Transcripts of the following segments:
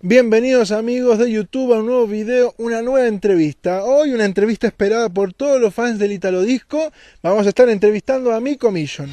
Bienvenidos amigos de YouTube a un nuevo video, una nueva entrevista. Hoy una entrevista esperada por todos los fans del Italo Disco. Vamos a estar entrevistando a Miko Mission.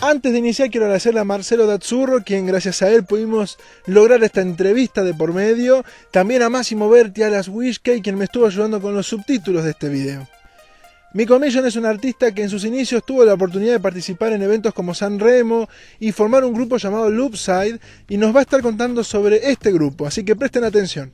Antes de iniciar quiero agradecerle a Marcelo Dazzurro, quien gracias a él pudimos lograr esta entrevista de por medio. También a Massimo Berti, alias Wishkey, quien me estuvo ayudando con los subtítulos de este video. Miko Mission es un artista que en sus inicios tuvo la oportunidad de participar en eventos como San Remo y formar un grupo llamado Loopside, y nos va a estar contando sobre este grupo, así que presten atención.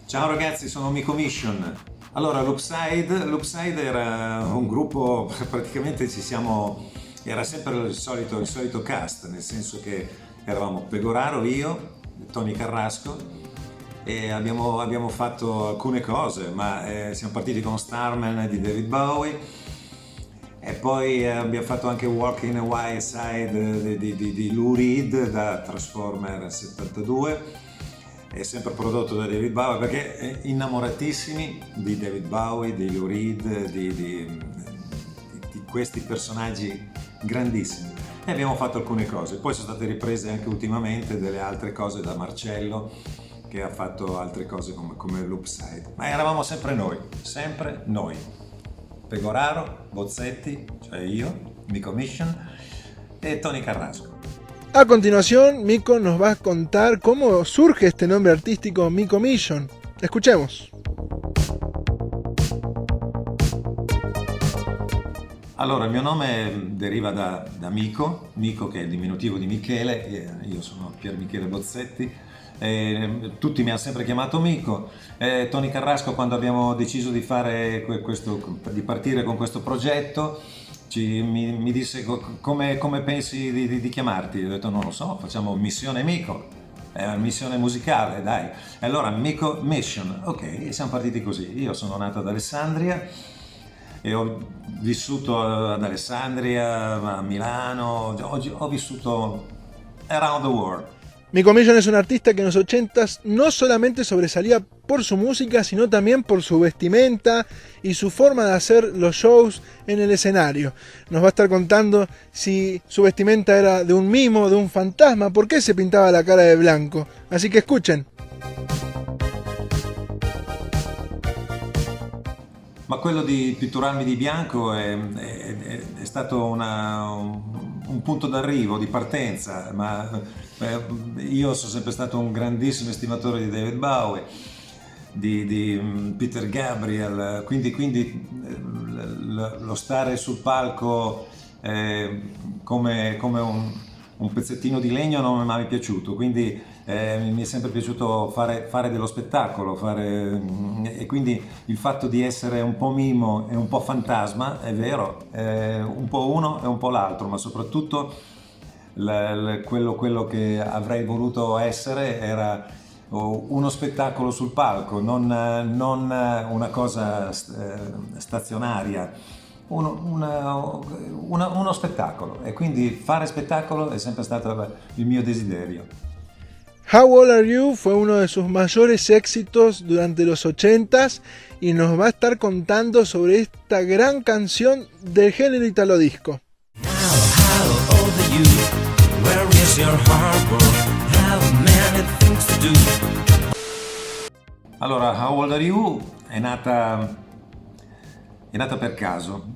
Ciao ragazzi, sono Miko Mission. Allora, Loopside era un gruppo, praticamente era sempre il solito cast, nel senso che eravamo Pegoraro, io, Tony Carrasco, e abbiamo fatto alcune cose, ma siamo partiti con Starman di David Bowie, e poi abbiamo fatto anche Walking in a Wild Side di Lou Reed da Transformer 72. È sempre prodotto da David Bowie, perché è innamoratissimi di David Bowie, di Lou Reed, di questi personaggi grandissimi, e abbiamo fatto alcune cose. Poi sono state riprese anche ultimamente delle altre cose da Marcello, che ha fatto altre cose come Loopside, ma eravamo sempre noi, Pegoraro, Bozzetti, cioè io, Miko Mission, e Tony Carrasco. A continuación, Miko nos va a contar cómo surge este nombre artístico Miko Mission. Escuchemos. Allora, il mio nome deriva da Miko che è il diminutivo di Michele, io sono Pier Michele Bozzetti, tutti mi hanno sempre chiamato Miko. Tony Carrasco, quando abbiamo deciso di partire con questo progetto, mi disse come pensi di chiamarti? Ho detto non lo so, facciamo Missione Miko, è una missione musicale, dai. E allora Miko Mission, ok, e siamo partiti così. Io sono nato ad Alessandria e ho vissuto ad Alessandria, a Milano, ho vissuto around the world. Miko Mission es un artista que en los 80s no solamente sobresalía por su música, sino también por su vestimenta y su forma de hacer los shows en el escenario. Nos va a estar contando si su vestimenta era de un mimo, de un fantasma, por qué se pintaba la cara de blanco. Así que escuchen. Ma quello di pitturarmi di bianco è stato un punto d'arrivo, di partenza, ma io sono sempre stato un grandissimo estimatore di David Bowie, di Peter Gabriel, quindi lo stare sul palco come un pezzettino di legno non mi è mai piaciuto, quindi mi è sempre piaciuto fare dello spettacolo, e quindi il fatto di essere un po' mimo e un po' fantasma, è vero, un po' uno e un po' l'altro, ma soprattutto quello che avrei voluto essere era uno spettacolo sul palco, non una cosa stazionaria, uno spettacolo, e quindi fare spettacolo è sempre stato il mio desiderio. How Old Are You fue uno de sus mayores éxitos durante los 80s y nos va a estar contando sobre esta gran canción del género italo disco. Allora, How Old Are You è nata per caso,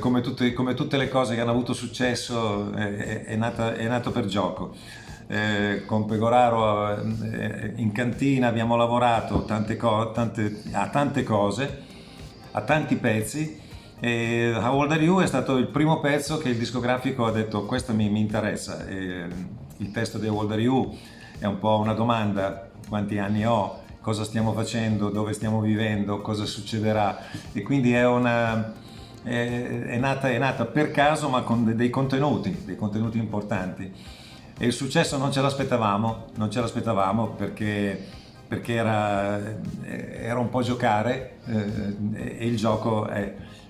come tutte le cose che hanno avuto successo, è nato per gioco. Con Pegoraro in cantina abbiamo lavorato a tante cose, a tanti pezzi, e How Old Are You è stato il primo pezzo che il discografico ha detto questo mi interessa. Il testo di How Old Are You è un po' una domanda: quanti anni ho, cosa stiamo facendo, dove stiamo vivendo, cosa succederà, e quindi è nata per caso, ma con dei contenuti importanti. E il successo non ce l'aspettavamo perché perché era un po' giocare e il gioco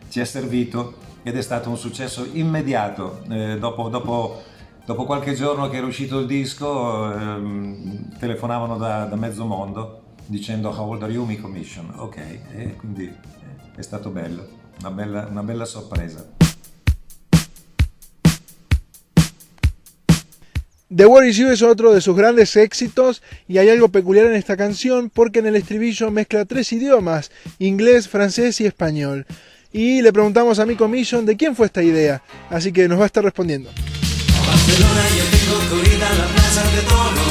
ci è servito ed è stato un successo immediato. Dopo qualche giorno che era uscito il disco, telefonavano da mezzo mondo dicendo "How old are you, Mi Commission?". Ok, e quindi è stato bello, una bella sorpresa. The War Is You es otro de sus grandes éxitos y hay algo peculiar en esta canción porque en el estribillo mezcla 3 idiomas, inglés, francés y español. Y le preguntamos a Mi Commission de quién fue esta idea, así que nos va a estar respondiendo. A Barcelona yo tengo corrida la plaza de Toro.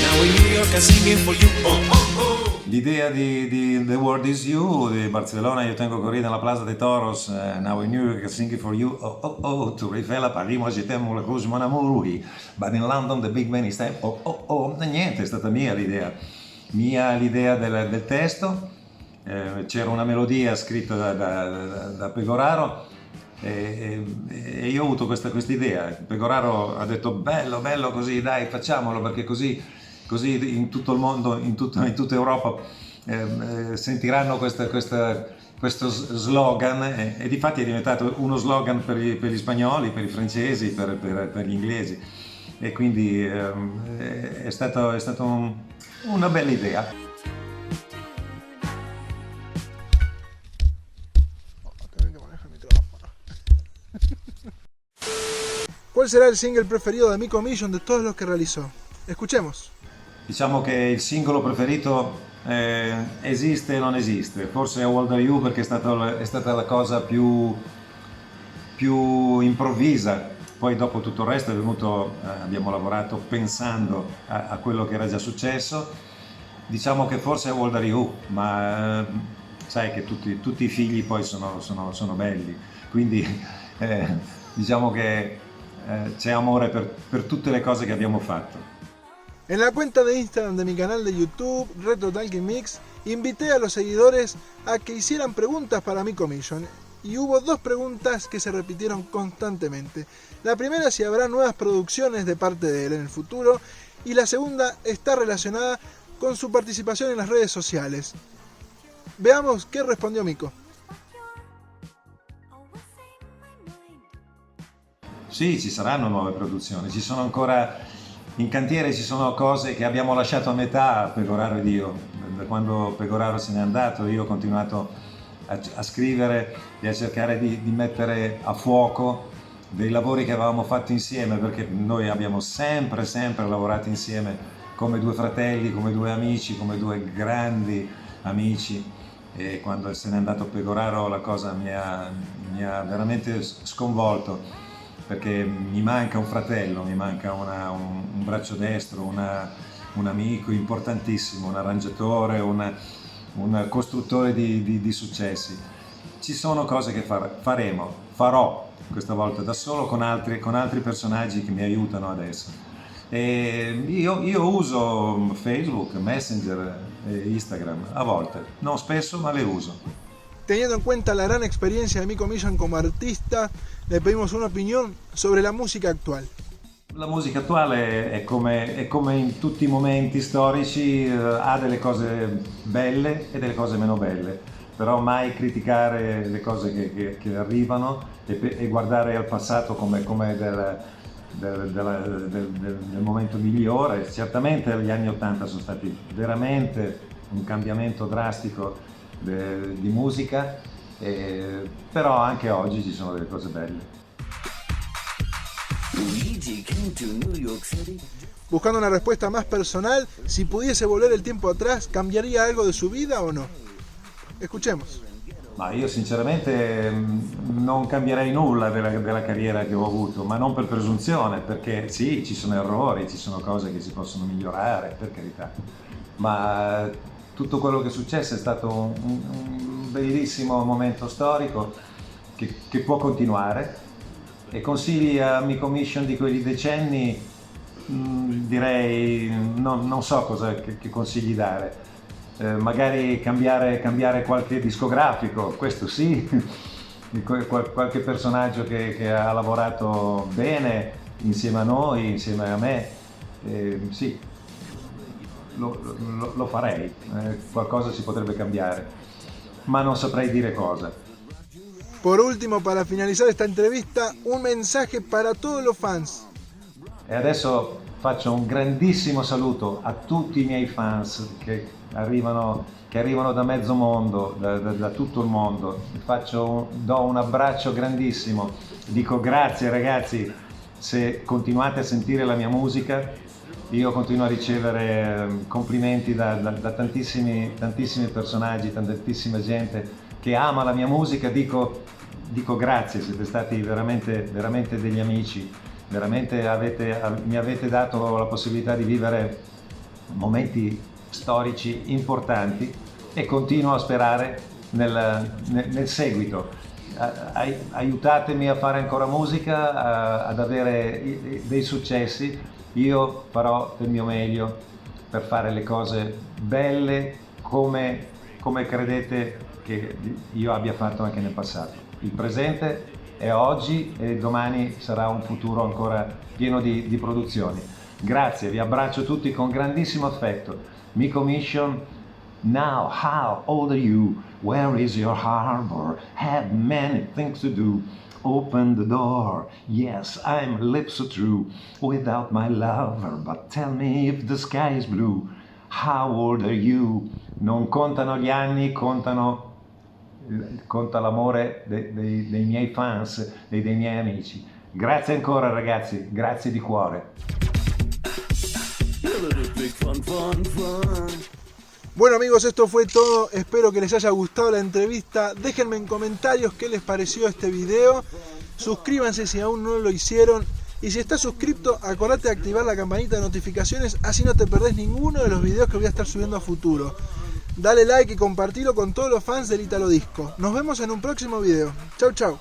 Now in New York I'm singing for you. Oh, oh, oh. L'idea di The World Is You di Barcellona, io tengo corrida nella Plaza de Toros, now in New York singing for you, oh oh oh, to rifela Paris, moi je t'aime, le rouge mon amour, oui, but in London the big man is time, oh oh oh, e niente, è stata mia l'idea del testo, c'era una melodia scritta da Pegoraro e io ho avuto questa idea. Pegoraro ha detto bello così, dai facciamolo perché così in tutto il mondo, in tutta Europa sentiranno questo slogan e difatti è diventato uno slogan per gli spagnoli, per i francesi, per gli inglesi e quindi è stato una bella idea. ¿Cuál será el single preferido de Mi Commission de todos los que realizó? Escuchemos. Diciamo che il singolo preferito esiste e non esiste, forse è How Old Are You perché è stata la cosa più improvvisa, poi dopo tutto il resto è venuto, abbiamo lavorato pensando a quello che era già successo, diciamo che forse è How Old Are You, ma sai che tutti i figli poi sono belli, quindi diciamo che c'è amore per tutte le cose che abbiamo fatto. En la cuenta de Instagram de mi canal de YouTube, Retro Talking Mix, invité a los seguidores a que hicieran preguntas para Mi Commission. Y hubo 2 preguntas que se repitieron constantemente. La primera, si habrá nuevas producciones de parte de él en el futuro. Y la segunda está relacionada con su participación en las redes sociales. Veamos qué respondió Mico. Sì, ci saranno nuove produzioni, ci sono ancora in cantiere, ci sono cose che abbiamo lasciato a metà, Pegoraro ed io. Da quando Pegoraro se n'è andato io ho continuato a scrivere e a cercare di mettere a fuoco dei lavori che avevamo fatto insieme, perché noi abbiamo sempre lavorato insieme come 2 fratelli, come 2 amici, come 2 grandi amici, e quando se n'è andato Pegoraro la cosa mi ha veramente sconvolto, perché mi manca un fratello, mi manca un braccio destro, un amico importantissimo, un arrangiatore, un costruttore di successi. Ci sono cose che farò questa volta da solo con altri personaggi che mi aiutano adesso. E io uso Facebook, Messenger e Instagram a volte, non spesso ma le uso. Teniendo en cuenta la gran experiencia de Mi Commission como artista, le pedimos una opinión sobre la música actual. La musica attuale è come in tutti i momenti storici, ha delle cose belle e delle cose meno belle, però mai criticare le cose che arrivano e guardare al passato come del momento migliore. Certamente gli anni '80 sono stati veramente un cambiamento drastico di musica, però anche oggi ci sono delle cose belle. Buscando una respuesta más personal, si pudiese volver el tiempo atrás, ¿cambiaría algo de su vida o no? Escuchemos. Ma io sinceramente non cambierei nulla della carriera che ho avuto, ma non per presunzione, perché sì, ci sono errori, ci sono cose che si possono migliorare, per carità, ma tutto quello che è successo è stato un bellissimo momento storico che può continuare, e consigli a Mi Commission di quei decenni direi non so che consigli dare, magari cambiare qualche discografico, questo sì, qualche personaggio che ha lavorato bene insieme a noi, insieme a me, sì. lo farei, qualcosa si potrebbe cambiare, ma non saprei dire cosa. Por último, para finalizar esta entrevista, un mensaje para todos los fans. E adesso faccio un grandissimo saluto a tutti i miei fans che arrivano da mezzo mondo, da tutto il mondo. Do un abbraccio grandissimo, dico grazie ragazzi, se continuate a sentire la mia musica, io continuo a ricevere complimenti da tantissimi personaggi, tantissima gente che ama la mia musica, dico grazie, siete stati veramente degli amici, veramente mi avete dato la possibilità di vivere momenti storici importanti e continuo a sperare nel seguito. Aiutatemi a fare ancora musica, ad avere dei successi. Io farò del mio meglio per fare le cose belle come credete che io abbia fatto anche nel passato. Il presente è oggi e domani sarà un futuro ancora pieno di produzioni. Grazie, vi abbraccio tutti con grandissimo affetto. Miko Mission. Now, how old are you? Where is your harbor? Have many things to do. Open the door. Yes, I'm lips so true. Without my lover, but tell me if the sky is blue. How old are you? Non contano gli anni, conta l'amore dei miei fans e dei miei amici. Grazie ancora ragazzi, grazie di cuore. Bueno amigos, esto fue todo, espero que les haya gustado la entrevista, déjenme en comentarios qué les pareció este video, suscríbanse si aún no lo hicieron y si estás suscripto acordate de activar la campanita de notificaciones, así no te perdés ninguno de los videos que voy a estar subiendo a futuro. Dale like y compartilo con todos los fans del Italo Disco. Nos vemos en un próximo video. Chau chau.